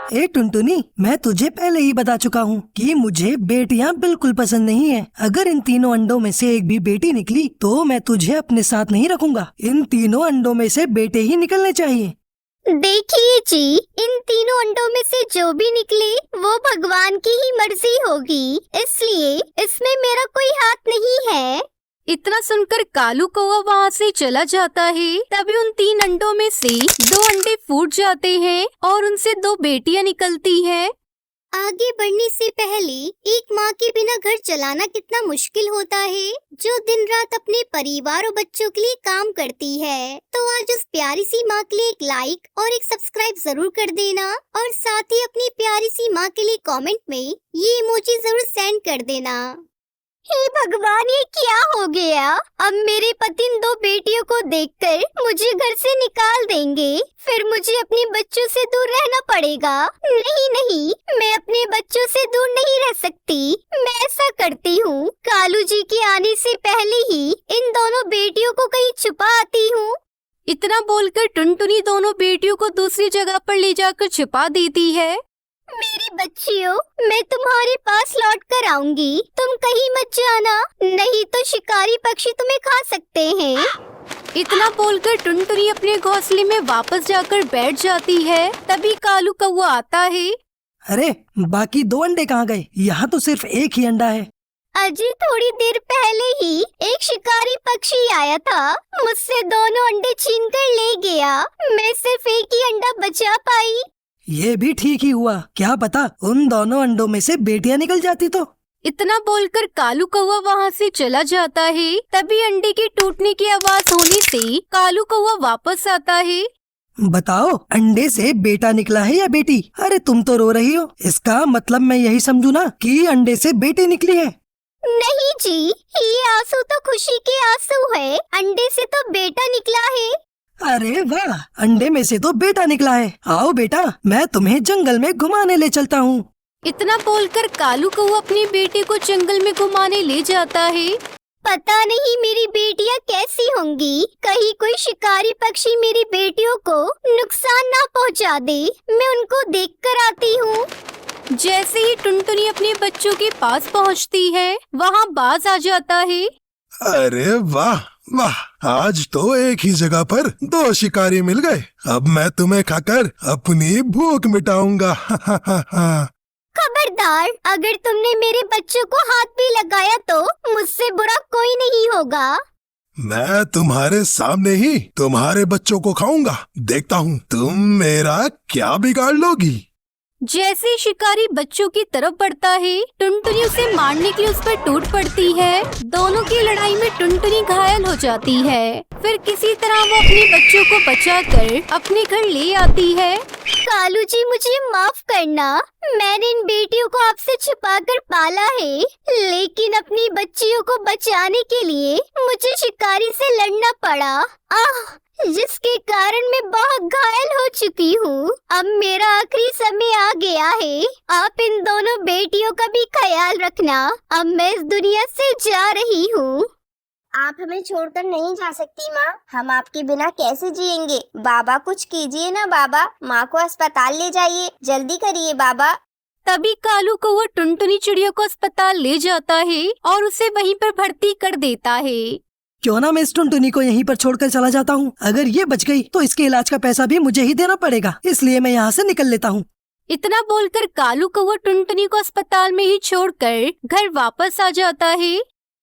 ए टुनटुनी, मैं तुझे पहले ही बता चुका हूँ कि मुझे बेटियाँ बिल्कुल पसंद नहीं है। अगर इन तीनों अंडों में से एक भी बेटी निकली तो मैं तुझे अपने साथ नहीं रखूंगा। इन तीनों अंडों में से बेटे ही निकलने चाहिए। देखिए जी, इन तीनों अंडों में से जो भी निकले वो भगवान की ही मर्जी होगी, इसलिए इसमें मेरा कोई हाथ नहीं है। इतना सुनकर कालू कौवा वहाँ से चला जाता है। तभी उन 3 अंडों में से 2 अंडे फूट जाते हैं और उनसे 2 बेटियां निकलती हैं। आगे बढ़ने से पहले एक माँ के बिना घर चलाना कितना मुश्किल होता है, जो दिन रात अपने परिवार और बच्चों के लिए काम करती है। तो आज उस प्यारी सी माँ के लिए एक लाइक और एक सब्सक्राइब जरूर कर देना, और साथ ही अपनी प्यारी सी माँ के लिए कमेंट में ये इमोजी जरूर सेंड कर देना। हे भगवान, ये क्या हो गया? अब मेरे पति इन 2 बेटियों को देखकर मुझे घर से निकाल देंगे, फिर मुझे अपने बच्चों से दूर रहना पड़ेगा। नहीं नहीं, मैं अपने बच्चों से दूर नहीं रह सकती। मैं ऐसा करती हूँ, कालू जी के आने से पहले ही इन दोनों बेटियों को कहीं छुपा आती हूँ। इतना बोलकर टुनटुनी दोनों बेटियों को दूसरी जगह पर ले जाकर छिपा देती है। मेरी बच्चियों, मैं तुम्हारे पास लौट कर आऊंगी, तुम कहीं मत जाना, नहीं तो शिकारी पक्षी तुम्हें खा सकते हैं। इतना बोलकर टुनटुनी अपने घोंसले में वापस जाकर बैठ जाती है। तभी कालू कौवा आता है। अरे बाकी 2 अंडे कहाँ गए? यहाँ तो सिर्फ एक ही अंडा है। अजी थोड़ी देर पहले ही एक शिकारी पक्षी आया था, मुझसे दोनों अंडे छीन कर ले गया। मैं सिर्फ एक ही अंडा बचा पाई। ये भी ठीक ही हुआ, क्या पता उन दोनों अंडों में से बेटियां निकल जाती तो। इतना बोलकर कालू कौवा वहाँ से चला जाता है। तभी अंडे के टूटने की आवाज होने से कालू कौवा वापस आता है। बताओ, अंडे से बेटा निकला है या बेटी? अरे तुम तो रो रही हो, इसका मतलब मैं यही समझू ना कि अंडे से बेटी निकली है। नहीं जी, ये आंसू तो खुशी के आंसू है, अंडे से तो बेटा निकला है। अरे वाह, अंडे में से तो बेटा निकला है। आओ बेटा, मैं तुम्हें जंगल में घुमाने ले चलता हूँ। इतना बोलकर कालू कौवा अपनी बेटी को जंगल में घुमाने ले जाता है। पता नहीं मेरी बेटियाँ कैसी होंगी, कहीं कोई शिकारी पक्षी मेरी बेटियों को नुकसान ना पहुँचा दे। मैं उनको देख कर आती हूँ। जैसे ही टुनटुनी अपने बच्चों के पास पहुँचती है, वहाँ बाज आ जाता है। अरे वाह वाह, आज तो एक ही जगह पर 2 शिकारी मिल गए। अब मैं तुम्हें खाकर अपनी भूख मिटाऊंगा। खबरदार, अगर तुमने मेरे बच्चों को हाथ भी लगाया तो मुझसे बुरा कोई नहीं होगा। मैं तुम्हारे सामने ही तुम्हारे बच्चों को खाऊंगा, देखता हूँ तुम मेरा क्या बिगाड़ लोगी। जैसे शिकारी बच्चों की तरफ बढ़ता है, टुनटुनी उसे मारने के लिए उस पर टूट पड़ती है। दोनों की लड़ाई में टुनटुनी घायल हो जाती है। फिर किसी तरह वो अपने बच्चों को बचाकर अपने घर ले आती है। कालू जी, मुझे माफ करना, मैंने इन बेटियों को आपसे छुपाकर पाला है, लेकिन अपनी बच्चियों को बचाने के लिए मुझे शिकारी से लड़ना पड़ा, जिसके कारण मैं बहुत घायल हो चुकी हूँ। अब मेरा आखिरी समय आ गया है, आप इन दोनों बेटियों का भी ख्याल रखना। अब मैं इस दुनिया से जा रही हूँ। आप हमें छोड़कर नहीं जा सकती माँ, हम आपके बिना कैसे जिएंगे? बाबा कुछ कीजिए ना बाबा, माँ को अस्पताल ले जाइए, जल्दी करिए बाबा। तभी कालू कौवा टुनटुनी चिड़िया को अस्पताल ले जाता है और उसे वहीं पर भर्ती कर देता है। क्यों ना मैं इस टुनटुनी को यहीं पर छोड़कर चला जाता हूँ। अगर ये बच गई तो इसके इलाज का पैसा भी मुझे ही देना पड़ेगा, इसलिए मैं यहाँ से निकल लेता हूँ। इतना बोलकर कालू कौवा टुनटुनी को अस्पताल में ही छोड़कर घर वापस आ जाता है।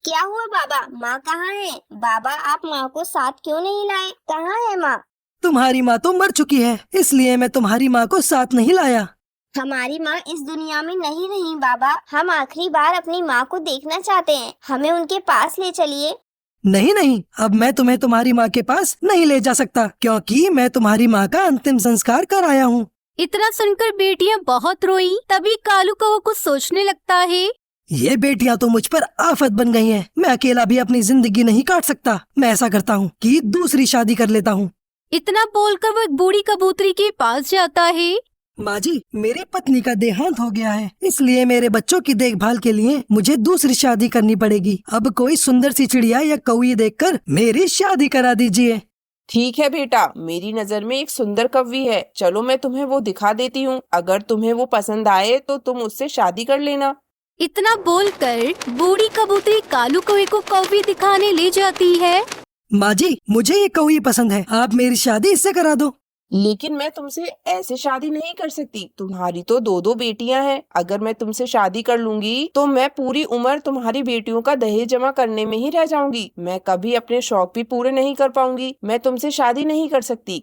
क्या हुआ बाबा, माँ कहाँ है? बाबा आप माँ को साथ क्यों नहीं लाए? कहाँ है माँ? तुम्हारी माँ तो मर चुकी है, इसलिए मैं तुम्हारी माँ को साथ नहीं लाया। हमारी माँ इस दुनिया में नहीं रही बाबा, हम आखिरी बार अपनी माँ को देखना चाहते हैं, हमें उनके पास ले चलिए। नहीं नहीं, अब मैं तुम्हें तुम्हारी माँ के पास नहीं ले जा सकता, क्योंकि मैं तुम्हारी माँ का अंतिम संस्कार कर आया हूँ। इतना सुनकर बेटियां बहुत रोईं। तभी कालू कौवा कुछ सोचने लगता है। ये बेटियां तो मुझ पर आफत बन गई हैं। मैं अकेला भी अपनी जिंदगी नहीं काट सकता। मैं ऐसा करता हूँ कि दूसरी शादी कर लेता हूँ। इतना बोलकर वो एक बूढ़ी कबूतरी के पास जाता है। माँ जी, मेरे पत्नी का देहांत हो गया है, इसलिए मेरे बच्चों की देखभाल के लिए मुझे दूसरी शादी करनी पड़ेगी। अब कोई सुंदर सी चिड़िया या कौवी देखकर मेरी शादी करा दीजिए। ठीक है बेटा, मेरी नजर में एक सुंदर कौवी है, चलो मैं तुम्हें वो दिखा देती हूँ। अगर तुम्हें वो पसंद आए तो तुम उससे शादी कर लेना। इतना बोलकर बूढ़ी कबूतरी कालू कौवे को कौवी दिखाने ले जाती है। माँ जी, मुझे ये कौवी पसंद है, आप मेरी शादी इससे करा दो। लेकिन मैं तुमसे ऐसे शादी नहीं कर सकती, तुम्हारी तो दो दो बेटियां हैं। अगर मैं तुमसे शादी कर लूंगी तो मैं पूरी उम्र तुम्हारी बेटियों का दहेज जमा करने में ही रह जाऊंगी। मैं कभी अपने शौक भी पूरे नहीं कर पाऊंगी। मैं तुमसे शादी नहीं कर सकती।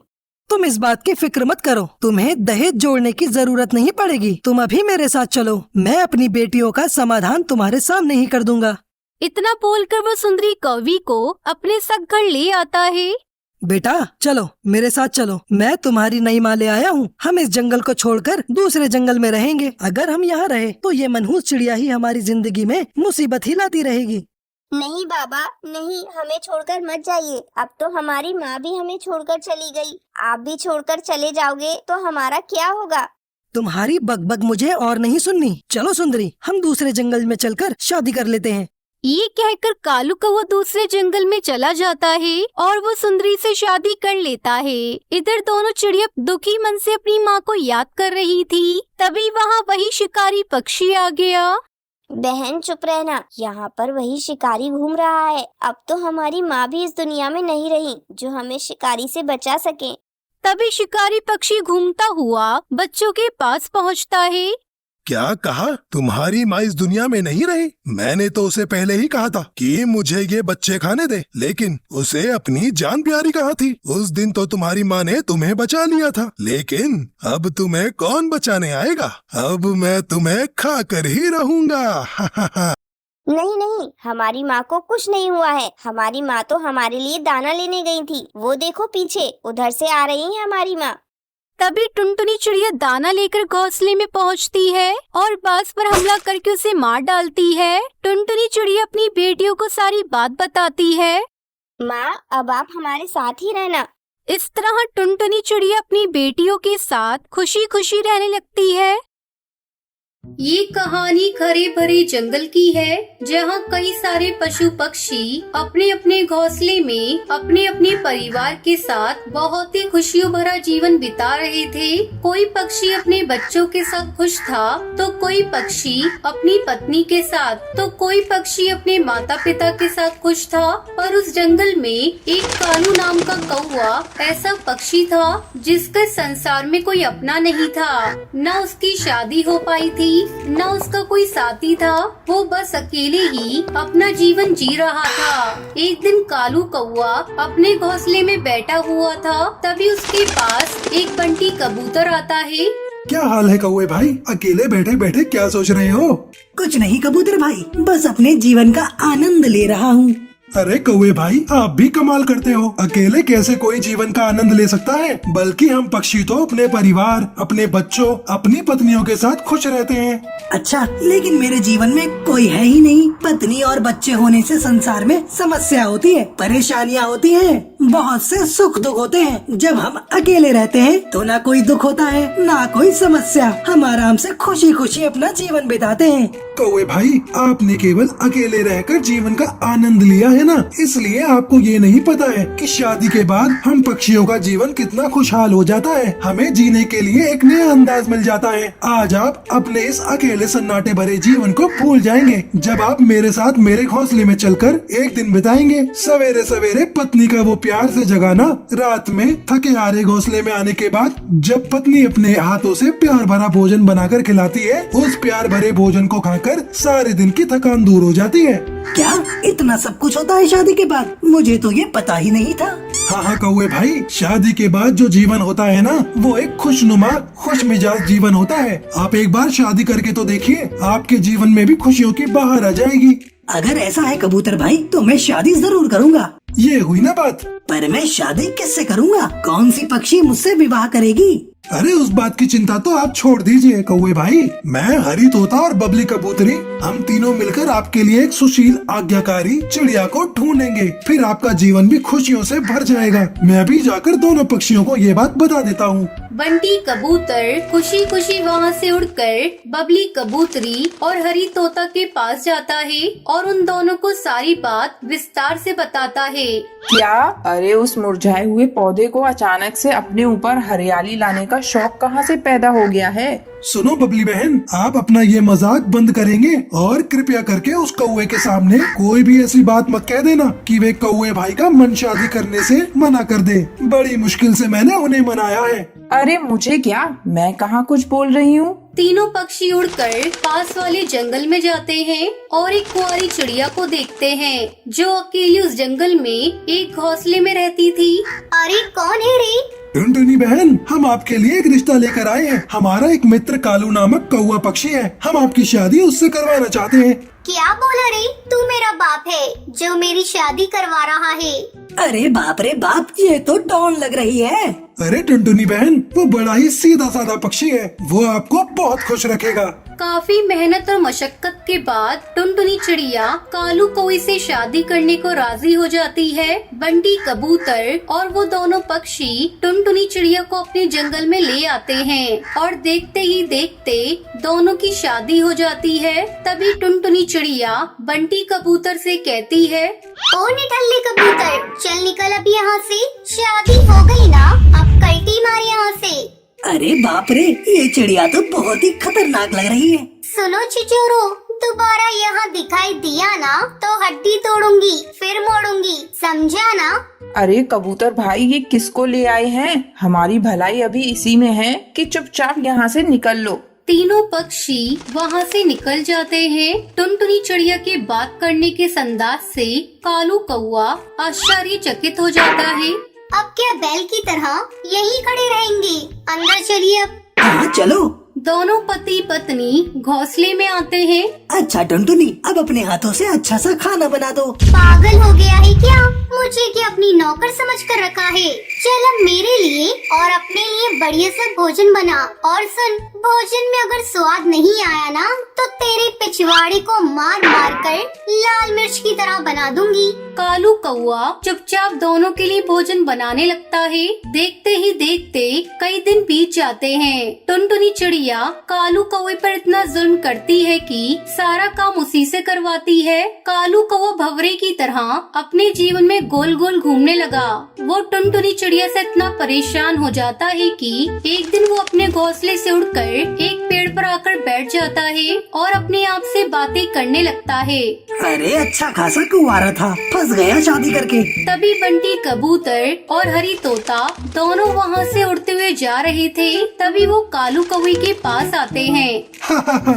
तुम इस बात की फिक्र मत करो, तुम्हें दहेज जोड़ने की जरूरत नहीं पड़ेगी। तुम अभी मेरे साथ चलो, मैं अपनी बेटियों का समाधान तुम्हारे सामने ही कर दूंगा। इतना बोलकर वो सुंदरी कौवी को अपने साथ घर ले आता है। बेटा चलो, मेरे साथ चलो, मैं तुम्हारी नई माँ ले आया हूँ। हम इस जंगल को छोड़कर दूसरे जंगल में रहेंगे। अगर हम यहाँ रहे तो ये मनहूस चिड़िया ही हमारी जिंदगी में मुसीबत ही लाती रहेगी। नहीं बाबा, नहीं, हमें छोड़कर मत जाइए। अब तो हमारी माँ भी हमें छोड़कर चली गई। आप भी छोड़कर चले जाओगे तो हमारा क्या होगा? तुम्हारी बकबक मुझे और नहीं सुननी। चलो सुंदरी, हम दूसरे जंगल में चलकर शादी कर लेते हैं। ये कहकर कालू कौवा दूसरे जंगल में चला जाता है और वो सुंदरी से शादी कर लेता है। इधर दोनों चिड़िया दुखी मन से अपनी माँ को याद कर रही थी। तभी वहाँ वही शिकारी पक्षी आ गया। बहन चुप रहना, यहाँ पर वही शिकारी घूम रहा है। अब तो हमारी माँ भी इस दुनिया में नहीं रही जो हमें शिकारी से बचा सके। तभी शिकारी पक्षी घूमता हुआ बच्चों के पास पहुँचता है। क्या कहा? तुम्हारी माँ इस दुनिया में नहीं रही? मैंने तो उसे पहले ही कहा था कि मुझे ये बच्चे खाने दे, लेकिन उसे अपनी जान प्यारी कहा थी। उस दिन तो तुम्हारी माँ ने तुम्हें बचा लिया था, लेकिन अब तुम्हें कौन बचाने आएगा? अब मैं तुम्हें खा कर ही रहूंगा। नहीं नहीं, हमारी माँ को कुछ नहीं हुआ है। हमारी माँ तो हमारे लिए दाना लेने गई थी। वो देखो पीछे, उधर से आ रही है हमारी माँ। तभी टुनटुनी चिड़िया दाना लेकर घोंसले में पहुंचती है और बाज पर हमला करके उसे मार डालती है। टुनटुनी चिड़िया अपनी बेटियों को सारी बात बताती है। माँ, अब आप हमारे साथ ही रहना। इस तरह टुनटुनी चिड़िया अपनी बेटियों के साथ खुशी खुशी रहने लगती है। ये कहानी हरे भरे जंगल की है, जहाँ कई सारे पशु पक्षी अपने अपने घोंसले में अपने अपने परिवार के साथ बहुत ही खुशियों भरा जीवन बिता रहे थे। कोई पक्षी अपने बच्चों के साथ खुश था, तो कोई पक्षी अपनी पत्नी के साथ, तो कोई पक्षी अपने माता पिता के साथ खुश था। और उस जंगल में एक कालू नाम का कौवा ऐसा पक्षी था जिसके संसार में कोई अपना नहीं था। न उसकी शादी हो पाई थी, न उसका कोई साथी था। वो बस अकेले ही अपना जीवन जी रहा था। एक दिन कालू कौवा अपने घोंसले में बैठा हुआ था, तभी उसके पास एक बंटी कबूतर आता है। क्या हाल है कौवे भाई? अकेले बैठे बैठे क्या सोच रहे हो? कुछ नहीं कबूतर भाई, बस अपने जीवन का आनंद ले रहा हूँ। अरे कौवे भाई, आप भी कमाल करते हो। अकेले कैसे कोई जीवन का आनंद ले सकता है? बल्कि हम पक्षी तो अपने परिवार, अपने बच्चों, अपनी पत्नियों के साथ खुश रहते हैं। अच्छा, लेकिन मेरे जीवन में कोई है ही नहीं। पत्नी और बच्चे होने से संसार में समस्या होती है, परेशानियाँ होती हैं, बहुत से सुख दुख होते हैं। जब हम अकेले रहते हैं तो ना कोई दुख होता है, ना कोई समस्या। हम आराम से खुशी खुशी अपना जीवन बिताते हैं। कौवे भाई, आपने केवल अकेले रहकर जीवन का आनंद लिया है ना, इसलिए आपको ये नहीं पता है कि शादी के बाद हम पक्षियों का जीवन कितना खुशहाल हो जाता है। हमें जीने के लिए एक नया अंदाज मिल जाता है। आज आप अपने इस अकेले सन्नाटे भरे जीवन को भूल जाएंगे जब आप मेरे साथ मेरे घोंसले में चलकर एक दिन बिताएंगे। सवेरे सवेरे पत्नी का वो प्यार से जगाना, रात में थके हारे घोंसले में आने के बाद जब पत्नी अपने हाथों से प्यार भरा भोजन बनाकर खिलाती है, उस प्यार भरे भोजन को खाकर सारे दिन की थकान दूर हो जाती है। क्या इतना सब कुछ होता है शादी के बाद? मुझे तो ये पता ही नहीं था। हाँ कौवे भाई, शादी के बाद जो जीवन होता है ना, वो एक खुशनुमा खुश मिजाज जीवन होता है। आप एक बार शादी करके तो देखिए, आपके जीवन में भी खुशियों की बहार आ जाएगी। अगर ऐसा है कबूतर भाई, तो मैं शादी जरूर करूँगा। ये हुई ना बात। पर मैं शादी किससे करूँगा? कौन सी पक्षी मुझसे विवाह करेगी? अरे उस बात की चिंता तो आप छोड़ दीजिए कौवे भाई। मैं हरी तोता और बबली कबूतरी, हम तीनों मिलकर आपके लिए एक सुशील आज्ञाकारी चिड़िया को ढूंढेंगे। फिर आपका जीवन भी खुशियों से भर जाएगा। मैं अभी जाकर दोनों पक्षियों को ये बात बता देता हूँ। बंटी कबूतर खुशी खुशी वहाँ से उड़कर बबली कबूतरी और हरी तोता के पास जाता है और उन दोनों को सारी बात विस्तार से बताता है। क्या? अरे उस मुरझाए हुए पौधे को अचानक से अपने ऊपर हरियाली लाने का शौक कहाँ से पैदा हो गया है? सुनो बबली बहन, आप अपना ये मजाक बंद करेंगे और कृपया करके उस कौवे के सामने कोई भी ऐसी बात मत कह देना कि वे कौवे भाई का मन शादी करने से मना कर दे। बड़ी मुश्किल से मैंने उन्हें मनाया है। अरे मुझे क्या, मैं कहाँ कुछ बोल रही हूँ। तीनों पक्षी उड़कर पास वाले जंगल में जाते हैं और एक कुंवारी चिड़िया को देखते हैं जो अकेली उस जंगल में एक घोंसले में रहती थी। अरे कौन है रे? टुनटुनी बहन, हम आपके लिए एक रिश्ता लेकर आए हैं। हमारा एक मित्र कालू नामक कौवा पक्षी है। हम आपकी शादी उससे करवाना चाहते हैं। क्या बोला रे? तू मेरा बाप है जो मेरी शादी करवा रहा है? अरे बाप रे बाप, ये तो डॉन लग रही है। अरे टुनटुनी बहन, वो बड़ा ही सीधा साधा पक्षी है। वो आपको बहुत खुश रखेगा। काफी मेहनत और मशक्कत के बाद टुनटुनी चिड़िया कालू कौवे से शादी करने को राजी हो जाती है। बंटी कबूतर और वो दोनों पक्षी टुनटुनी चिड़िया को अपने जंगल में ले आते हैं और देखते ही देखते दोनों की शादी हो जाती है। तभी टुनटुनी चिड़िया बंटी कबूतर से कहती है, ओ निठल्ले कबूतर, चल निकल अब यहाँ से। शादी हो गई ना, अब कल्टी मार यहाँ से। अरे बाप रे, ये चिड़िया तो बहुत ही खतरनाक लग रही है। सुनो छिचोरो, दोबारा यहाँ दिखाई दिया ना तो हड्डी तोड़ूंगी, फिर मोड़ूंगी, समझा ना? अरे कबूतर भाई, ये किसको ले आए हैं? हमारी भलाई अभी इसी में है कि चुपचाप यहाँ से निकल लो। तीनों पक्षी वहाँ से निकल जाते हैं। टुनटुनी चिड़िया के बात करने के अंदाज से कालू कौवा आश्चर्यचकित हो जाता है। अब क्या बैल की तरह यहीं खड़े रहेंगे? अंदर चलिए अब। हाँ चलो। दोनों पति पत्नी घोंसले में आते हैं। अच्छा टुनटुनी, अब अपने हाथों से अच्छा सा खाना बना दो। पागल हो गया है क्या? मुझे क्या अपनी नौकर समझ कर रखा है? चल अब मेरे लिए और अपने लिए बढ़िया सा भोजन बना। और सुन, भोजन में अगर स्वाद नहीं आया ना तो तेरे पिछवाड़े को मार मार कर लाल मिर्च की तरह बना दूंगी। कालू कौवा चुपचाप दोनों के लिए भोजन बनाने लगता है। देखते ही देखते कई दिन बीत जाते हैं। टुनटुनी चिड़िया कालू कौवे पर इतना जुल्म करती है कि सारा काम उसी से करवाती है। कालू कौवा भंवरे की तरह अपने जीवन में गोल गोल घूमने लगा। वो टुनटुनी चिड़िया से इतना परेशान हो जाता है कि एक दिन वो अपने घोंसले से उड़कर एक पेड़ पर आकर बैठ जाता है और अपने आप से बातें करने लगता है। अरे अच्छा खासा कुंवारा था, फंस गया शादी करके। तभी बंटी कबूतर और हरी तोता दोनों वहाँ से उड़ते हुए जा रहे थे। तभी वो कालू कौवे के पास आते हैं।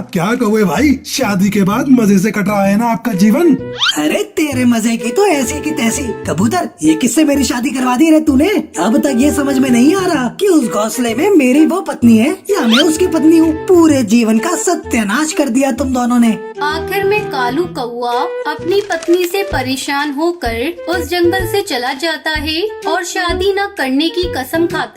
क्या कौवे भाई, शादी के बाद मजे से कट रहा है ना आपका जीवन? अरे तेरे मजे की तो ऐसी की तैसी। कबूतर, ये किससे मेरी शादी करवा दी रे तूने? अब तक ये समझ में नहीं आ रहा कि उस घोंसले में मेरी वो पत्नी है या मैं उसकी पत्नी हूँ। पूरे जीवन का सत्यानाश कर दिया तुम दोनों ने। आखिर में कालू कौवा अपनी पत्नी से परेशान होकर उस जंगल से चला जाता है और शादी न करने की कसम खाता